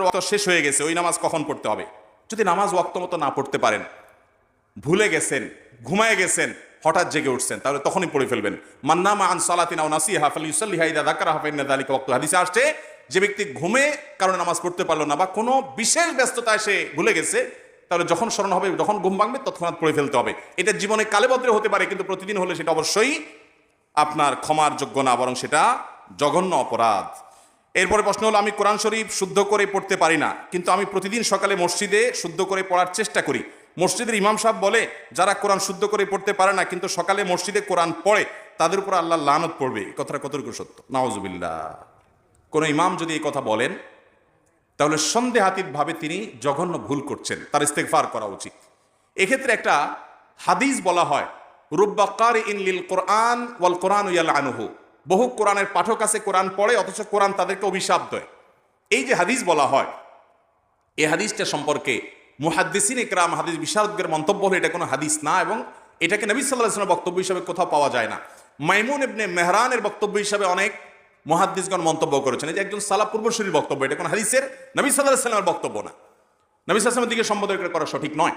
ওয়াক্ত শেষ হয়ে গেছে, ওই নামাজ কখন পড়তে হবে? যদি নামাজ ওয়াক্ত মতো না পড়তে পারেন, ভুলে গেছেন, ঘুমায় গেছেন, হঠাৎ জেগে উঠছেন, তাহলে তখনই পড়ে ফেলবেন। মান নামা আন সালাতিন আও নাসিহা ফালিউসাল্লিহা ইযা যাকারাহা ফাইন্না যালিকা ওয়াক্তু। হাদিসে আসছে, যে ব্যক্তি ঘুমে কারণে নামাজ পড়তে পারলো না বা কোনো বিশেষ ব্যস্ততায় সে ভুলে গেছে, তাহলে যখন স্মরণ হবে, যখন ঘুম ভাঙবে তৎক্ষণাৎ পড়ে ফেলতে হবে। এটা জীবনে কালেবদ্রে হতে পারে, কিন্তু প্রতিদিন হলে সেটা অবশ্যই আপনার ক্ষমার যোগ্য না, বরং সেটা জঘন্য অপরাধ। এরপরে প্রশ্ন হলো, আমি কোরআন শরীফ শুদ্ধ করে পড়তে পারি না, কিন্তু আমি প্রতিদিন সকালে মসজিদে শুদ্ধ করে পড়ার চেষ্টা করি। মসজিদের ইমাম সাহেব বলে, যারা কোরআন শুদ্ধ করে পড়তে পারে না কিন্তু সকালে মসজিদে কোরআন পড়ে, তাদের উপর আল্লাহ লানত পড়বে। এই কথাটা কতটুকু সত্য? নাউজুবিল্লাহ। কোন ইমাম যদি এই কথা বলেন, তাহলে সন্দেহাতীতভাবে তিনি জঘন্য ভুল করছেন, তার ইস্তেগফার করা উচিত। এক্ষেত্রে একটা হাদিস বলা হয়, রুব্বা কারিইন লিল কোরআন ওয়াল কোরআনু ইয়ালআনুহু। বহু কোরআনের পাঠক আছে, কোরআন পড়ে, অথচ কোরআন তাদেরকে অভিশাপ দেয়। এই যে হাদিস বলা হয়, এই হাদিসটা সম্পর্কে মুহাদ্দিসিন ইকরাম, হাদিস বিশারদদের মন্তব্য হলো এটা কোনো হাদিস না, এবং এটাকে নবী সাল্লাল্লাহু আলাইহি ওয়াসাল্লামের বক্তব্য হিসেবে কোথাও পাওয়া যায় না। মাইমুন ইবনে মেহরানের বক্তব্য হিসেবে অনেক মুহাদ্দিসগণ মন্তব্য করেছেন। এই যে একজন সালাফ পূর্বসূরির বক্তব্য, এটা কোনো হাদিসের, নবী সাল্লাল্লাহু আলাইহি ওয়াসাল্লামের বক্তব্য না। নবী সাল্লাল্লাহু আলাইহি ওয়াসাল্লামের দিকে সম্বোধন করা সঠিক নয়।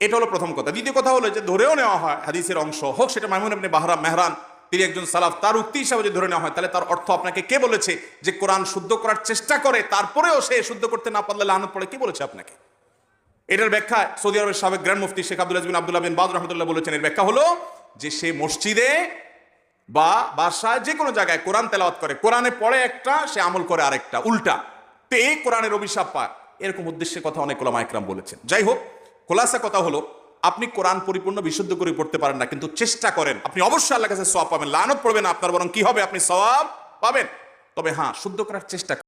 এটা হলো প্রথম কথা। দ্বিতীয় কথা হলো, যে ধরেও নেওয়া হয় হাদিসের অংশ হোক, সেটা মাইমুন ইবনে মেহরান, তিনি একজন সালাফ, তার উক্তি হিসাবে যদি ধরে নেওয়া হয়, তাহলে তার অর্থ আপনাকে কে বলেছে যে কোরআন শুদ্ধ করার চেষ্টা করে তারপরেও সে শুদ্ধ করতে না পারলে লানত পড়ে? কে বলেছে আপনাকে? এটার ব্যাখ্যা সৌদি আরবের সাবেক গ্র্যান্ড মুফতি শেখ আব্দুল আজিজ বিন আব্দুল্লাহ বিন বাজ রাহমাতুল্লাহ বলেছেন। এর ব্যাখ্যা হলো যে সে মসজিদে বা বাসায় যে কোনো জায়গায় কোরআন তেলাওয়াত করে, কোরআনে পড়ে একটা, সে আমল করে আরেকটা, উল্টা, তো এই কোরআনের অভিশাপ পায়। এরকম উদ্দেশ্যের কথা অনেক উলামা ইকরাম বলেছেন। যাই হোক, খোলাসা কথা হলো, আপনি কোরআন পরিপূর্ণ বিশুদ্ধ করে পড়তে পারেন না, কিন্তু চেষ্টা করেন, আপনি অবশ্যই আল্লাহর কাছে সওয়াব পাবেন। লানত পড়বে না আপনার, বরং কি হবে? আপনি সওয়াব পাবেন। তবে হ্যাঁ, শুদ্ধ করার চেষ্টা